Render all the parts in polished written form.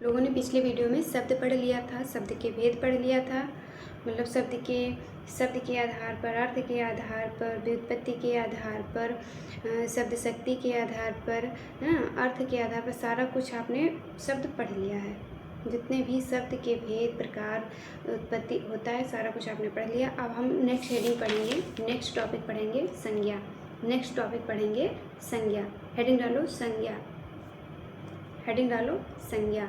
लोगों ने पिछले वीडियो में शब्द पढ़ लिया था, शब्द के भेद पढ़ लिया था। मतलब शब्द के आधार पर, अर्थ के आधार पर, व्युत्पत्ति के आधार पर, शब्द शक्ति के आधार पर, अर्थ के आधार पर सारा कुछ आपने शब्द पढ़ लिया है। जितने भी शब्द के भेद, प्रकार, उत्पत्ति होता है, सारा कुछ आपने पढ़ लिया। अब हम नेक्स्ट हेडिंग पढ़ेंगे, नेक्स्ट टॉपिक पढ़ेंगे संज्ञा। नेक्स्ट टॉपिक पढ़ेंगे संज्ञा। हेडिंग डालो संज्ञा, हेडिंग डालो संज्ञा,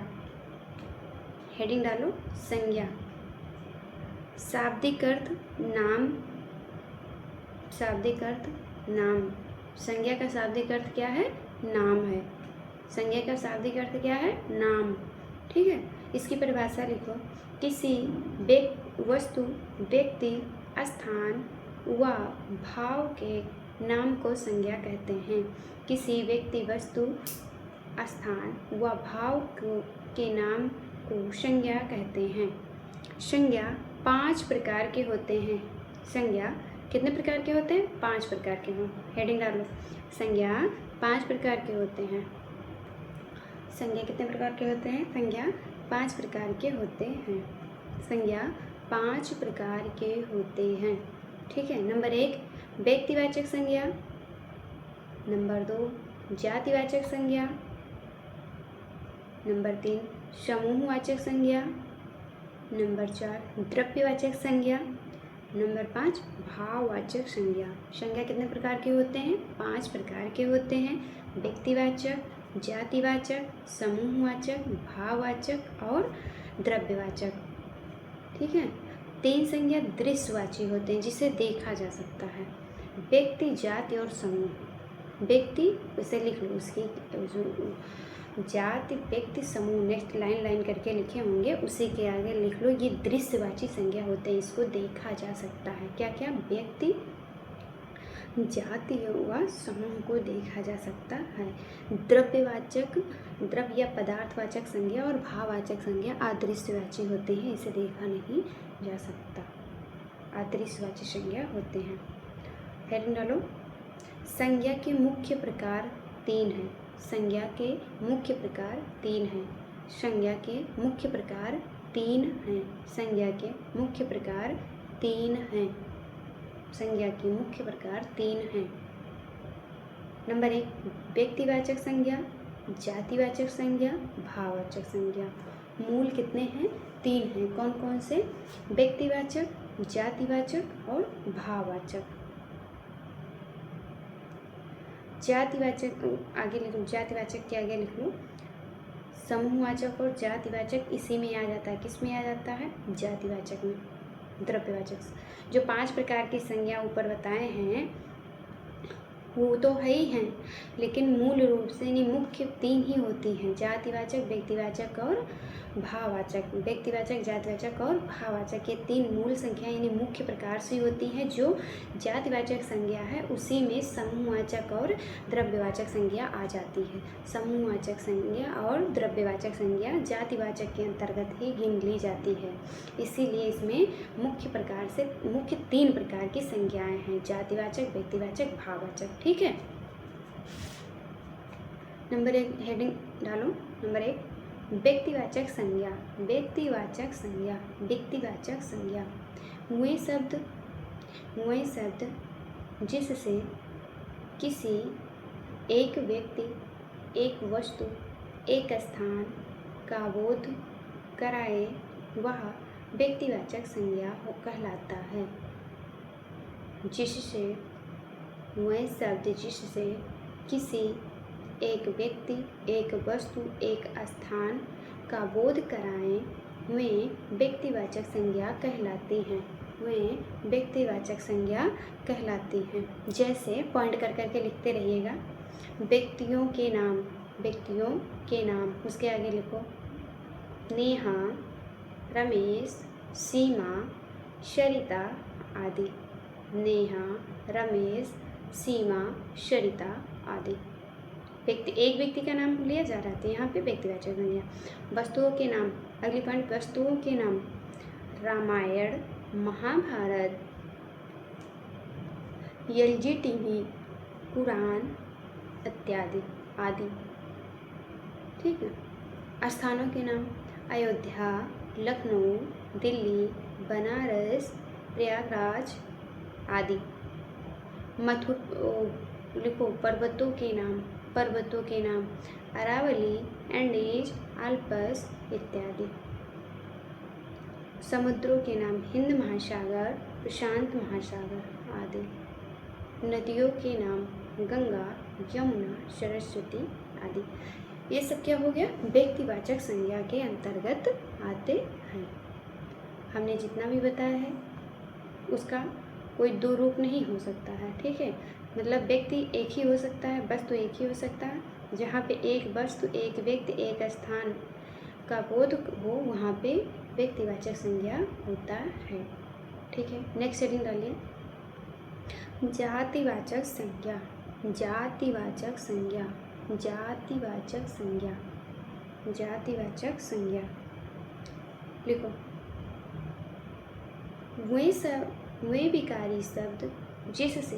हेडिंग डालो संज्ञा। शाब्दिक अर्थ नाम, शाब्दिक अर्थ नाम। संज्ञा का शाब्दिक अर्थ क्या है? नाम है। संज्ञा का शाब्दिक अर्थ क्या है? नाम। ठीक है, इसकी परिभाषा लिखो। किसी वस्तु, व्यक्ति, स्थान व भाव के नाम को संज्ञा कहते हैं। किसी व्यक्ति, वस्तु, स्थान व भाव के नाम को संज्ञा कहते हैं। संज्ञा 5 प्रकार के होते हैं। संज्ञा कितने प्रकार के होते हैं? 5 प्रकार के हों। हेडिंग डालो, संज्ञा 5 प्रकार के होते हैं। संज्ञा कितने प्रकार के होते हैं? संज्ञा 5 प्रकार के होते हैं। संज्ञा 5 प्रकार के होते हैं। ठीक है, नंबर 1 व्यक्तिवाचक संज्ञा, नंबर 2 जातिवाचक संज्ञा, नंबर 3 समूहवाचक संज्ञा, नंबर 4 द्रव्यवाचक संज्ञा, नंबर 5 भाववाचक संज्ञा। संज्ञा कितने प्रकार के होते हैं? 5 प्रकार के होते हैं। व्यक्तिवाचक, जातिवाचक, समूहवाचक, भाववाचक और द्रव्यवाचक। ठीक है, 3 संज्ञा दृश्यवाची होते हैं, जिसे देखा जा सकता है। व्यक्ति, जाति और समूह। व्यक्ति उसे लिख लो, उसकी जाति, व्यक्ति, समूह नेक्स्ट लाइन करके लिखे होंगे, उसी के आगे लिख लो। ये दृश्यवाची संज्ञा होते हैं, इसको देखा जा सकता है। क्या क्या? व्यक्ति, जाति व समूह को देखा जा सकता है। द्रव्यवाचक, द्रव्य या पदार्थवाचक संज्ञा और भाववाचक संज्ञा अदृश्यवाची होते हैं, इसे देखा नहीं जा सकता। अदृश्यवाची संज्ञा होते हैं। हेडिंग डालो, संज्ञा के मुख्य प्रकार 3 हैं। संज्ञा के मुख्य प्रकार 3 हैं। संज्ञा के मुख्य प्रकार 3 हैं। संज्ञा के मुख्य प्रकार 3 हैं। संज्ञा के मुख्य प्रकार 3 हैं। नंबर 1 व्यक्तिवाचक संज्ञा, जातिवाचक संज्ञा, भाववाचक संज्ञा। मूल कितने हैं? 3 हैं। कौन कौन से? व्यक्तिवाचक, जातिवाचक और भाववाचक। जातिवाचक आगे लिख लो, जातिवाचक के आगे लिख लो समूहवाचक और जातिवाचक, इसी में आ जाता है। किस में आ जाता है? जातिवाचक में। द्रव्यवाचक। जो 5 प्रकार की संज्ञा ऊपर बताए हैं वो तो है ही हैं, लेकिन मूल रूप से नहीं, मुख्य 3 ही होती हैं। जातिवाचक, व्यक्तिवाचक और भाववाचक। व्यक्तिवाचक, जातिवाचक और भाववाचक, ये 3 मूल संख्या यानी मुख्य प्रकार से होती हैं। जो जातिवाचक संज्ञा है उसी में समूहवाचक और द्रव्यवाचक संज्ञा आ जाती है। समूहवाचक संज्ञा और द्रव्यवाचक संज्ञा जातिवाचक के अंतर्गत ही गिन ली जाती है। इसीलिए इसमें मुख्य 3 प्रकार की संज्ञाएं हैं, जातिवाचक, व्यक्तिवाचक, भाववाचक। ठीक है, नंबर 1 हेडिंग डालो। नंबर 1 व्यक्तिवाचक संज्ञा। व्यक्तिवाचक संज्ञा, व्यक्तिवाचक संज्ञा वे शब्द जिससे किसी एक व्यक्ति, एक वस्तु, एक स्थान का बोध कराए वह व्यक्तिवाचक संज्ञा कहलाता है। जिससे वह शब्द जिससे किसी एक व्यक्ति, एक वस्तु, एक स्थान का बोध कराएं वे व्यक्तिवाचक संज्ञा कहलाती हैं। वे व्यक्तिवाचक संज्ञा कहलाती हैं। जैसे पॉइंट कर करके लिखते रहिएगा। व्यक्तियों के नाम, व्यक्तियों के नाम, उसके आगे लिखो नेहा, रमेश, सीमा, सरिता आदि। नेहा, रमेश, सीमा, सरिता आदि। एक व्यक्ति का नाम लिया जा रहा था, यहाँ पे व्यक्तिवाचक संज्ञा। वस्तुओं के नाम, अगली पॉइंट, वस्तुओं के नाम रामायण, महाभारत, एलजी टीवी, कुरान इत्यादि आदि। ठीक है, स्थानों के नाम अयोध्या, लखनऊ, दिल्ली, बनारस, प्रयागराज आदि। लिखो पर्वतों के नाम अरावली, एंडीज, आल्प्स इत्यादि। समुद्रों के नाम हिंद महासागर, प्रशांत महासागर आदि। नदियों के नाम गंगा, यमुना, सरस्वती आदि। ये सब क्या हो गया, व्यक्तिवाचक संज्ञा के अंतर्गत आते हैं। हमने जितना भी बताया है उसका कोई दो रूप नहीं हो सकता है, ठीक है। मतलब व्यक्ति एक ही हो सकता है, वस्तु एक ही हो सकता है। जहाँ पे एक वस्तु, एक व्यक्ति, एक स्थान का बोध हो वहाँ पे व्यक्तिवाचक संज्ञा होता है, ठीक है। नेक्स्ट हेडिंग डालिए, जातिवाचक संज्ञा। जातिवाचक संज्ञा, जातिवाचक संज्ञा, जातिवाचक संज्ञा। लिखो, वे विकारी शब्द जिससे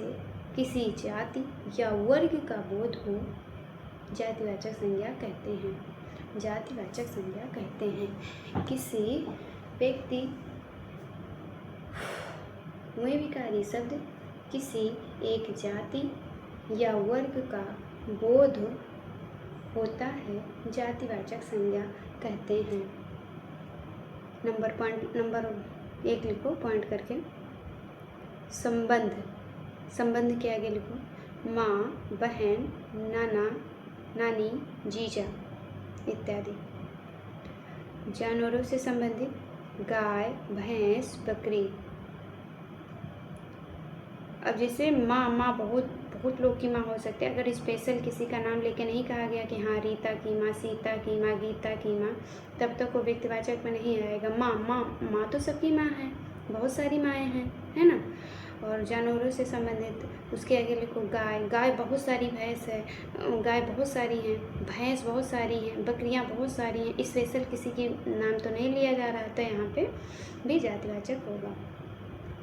किसी जाति या वर्ग का बोध हो जातिवाचक संज्ञा कहते हैं। जातिवाचक संज्ञा कहते हैं। किसी व्यक्ति, वे विकारी शब्द किसी एक जाति या वर्ग का बोध होता है जातिवाचक संज्ञा कहते हैं। नंबर 1 लिखो पॉइंट करके। संबंध, संबंध के आगे लिखो माँ, बहन, नाना, नानी, जीजा इत्यादि। जानवरों से संबंधित गाय, भैंस, बकरी। अब जैसे माँ बहुत लोग की माँ हो सकती है। अगर स्पेशल किसी का नाम लेके नहीं कहा गया कि हाँ रीता की माँ, सीता की माँ, गीता की माँ, तब तक वो व्यक्तिवाचक में नहीं आएगा। माँ तो सबकी माँ है, बहुत सारी माएँ हैं, है ना। और जानवरों से संबंधित उसके आगे लिखो गाय बहुत सारी भैंस है, गाय बहुत सारी हैं, भैंस बहुत सारी हैं, बकरियां बहुत सारी हैं। स्पेशल किसी की नाम तो नहीं लिया जा रहा, तो यहाँ पे भी जातिवाचक होगा।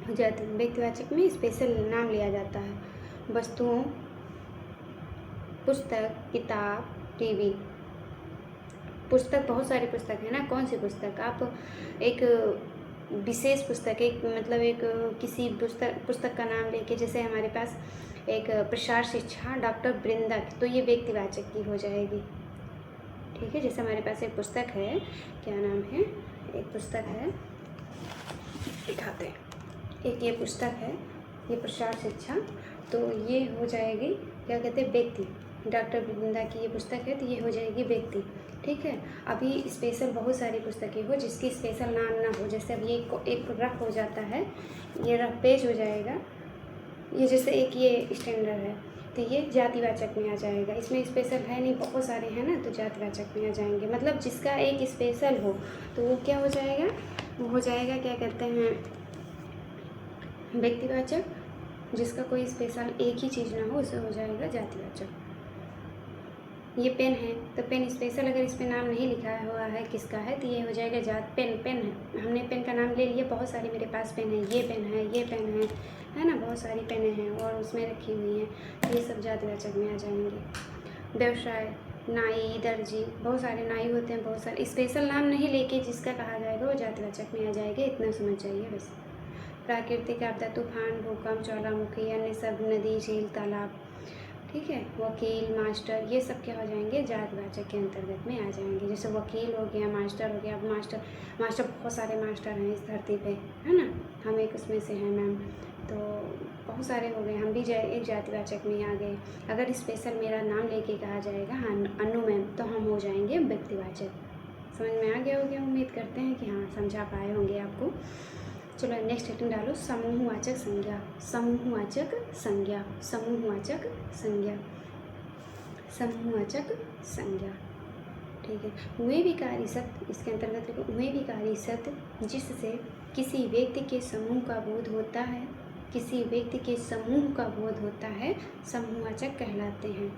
व्यक्तिवाचक में स्पेशल नाम लिया जाता है। वस्तुओं, पुस्तक, किताब, टीवी। पुस्तक बहुत सारी पुस्तक है ना। कौन सी पुस्तक, आप एक विशेष पुस्तक, एक मतलब एक किसी पुस्तक का नाम लेके, जैसे हमारे पास एक प्रसार शिक्षा डॉक्टर वृंदा, तो ये व्यक्तिवाचक की हो जाएगी, ठीक है। जैसे हमारे पास एक पुस्तक है, क्या नाम है, एक पुस्तक है, दिखाते हैं, एक ये पुस्तक है, ये प्रसार शिक्षा, तो ये हो जाएगी क्या कहते हैं, व्यक्ति। डॉक्टर वृंदा की ये पुस्तक है, तो ये हो जाएगी व्यक्ति, ठीक है। अभी स्पेशल बहुत सारी पुस्तकें हो जिसकी स्पेशल नाम ना हो, जैसे अब ये एक रफ हो जाता है, ये रफ पेज हो जाएगा, ये जैसे एक ये स्टैंडर्ड है, तो ये जातिवाचक में आ जाएगा। इसमें स्पेशल है नहीं, बहुत सारे हैं ना, तो जातिवाचक में आ जाएंगे। मतलब जिसका एक स्पेशल हो तो वो क्या हो जाएगा, वो हो जाएगा क्या कहते हैं, व्यक्तिवाचक। जिसका कोई स्पेशल एक ही चीज़ ना हो उसे हो जाएगा जातिवाचक। ये पेन है, तो पेन स्पेशल अगर इस पर नाम नहीं लिखा हुआ है किसका है, तो ये हो जाएगा पेन है। हमने पेन का नाम ले लिया, बहुत सारी मेरे पास पेन है, ये पेन है, ये पेन है ना, बहुत सारी पेनें हैं और उसमें रखी हुई हैं, ये सब जातिवाचक में आ जाएंगे। व्यवसाय, नाई, दर्जी, बहुत सारे नाई होते हैं, बहुत सारे स्पेशल नाम नहीं लेके जिसका कहा जाएगा वो जातिवाचक में आ जाएगा, इतना समझ जाइए बस। प्राकृतिक आपदा, तूफान, भूकंप, ज्वालामुखी, अन्य सब, नदी, झील, तालाब, ठीक है। वकील, मास्टर, ये सब क्या हो जाएंगे, जातिवाचक के अंतर्गत में आ जाएंगे। जैसे वकील हो गया, मास्टर हो गया। अब मास्टर बहुत सारे मास्टर हैं इस धरती पे, है ना, हम एक उसमें से हैं मैम, तो बहुत सारे हो गए, हम भी एक जातिवाचक में आ गए। अगर स्पेशल मेरा नाम लेके कहा जाएगा, हाँ अनु मैम, तो हम हो जाएंगे व्यक्तिवाचक। समझ में आ गया होगा, उम्मीद करते हैं कि हाँ समझा पाए होंगे आपको। चलो नेक्स्ट हेडिंग डालो, समूहवाचक संज्ञा। समूहवाचक संज्ञा, समूहवाचक संज्ञा, समूहवाचक संज्ञा, ठीक है। वे विकारी शब्द, इसके अंतर्गत लिखो, वे विकारी शब्द जिससे किसी व्यक्ति के समूह का बोध होता है, किसी व्यक्ति के समूह का बोध होता है, समूहवाचक कहलाते हैं।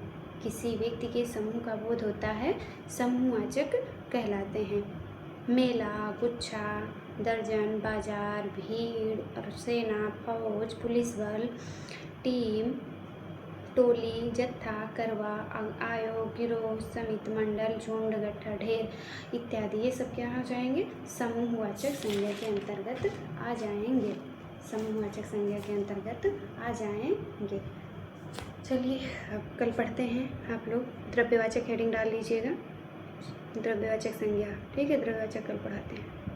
किसी व्यक्ति के समूह का बोध होता है, समूहवाचक कहलाते हैं। मेला, गुच्छा, दर्जन, बाजार, भीड़ और सेना, फौज, पुलिस बल, टीम, टोली, जत्था, करवा, आयोग, गिरोह, समिति, मंडल, झुंड, गट्ठा, ढेर इत्यादि ये सब क्या हो जाएंगे, समूहवाचक संज्ञा के अंतर्गत आ जाएंगे, समूहवाचक संज्ञा के अंतर्गत आ जाएंगे। चलिए अब कल पढ़ते हैं। आप लोग द्रव्यवाचक हेडिंग डाल लीजिएगा, द्रव्यवाचक संज्ञा, ठीक है, द्रव्यवाचक कल पढ़ाते हैं।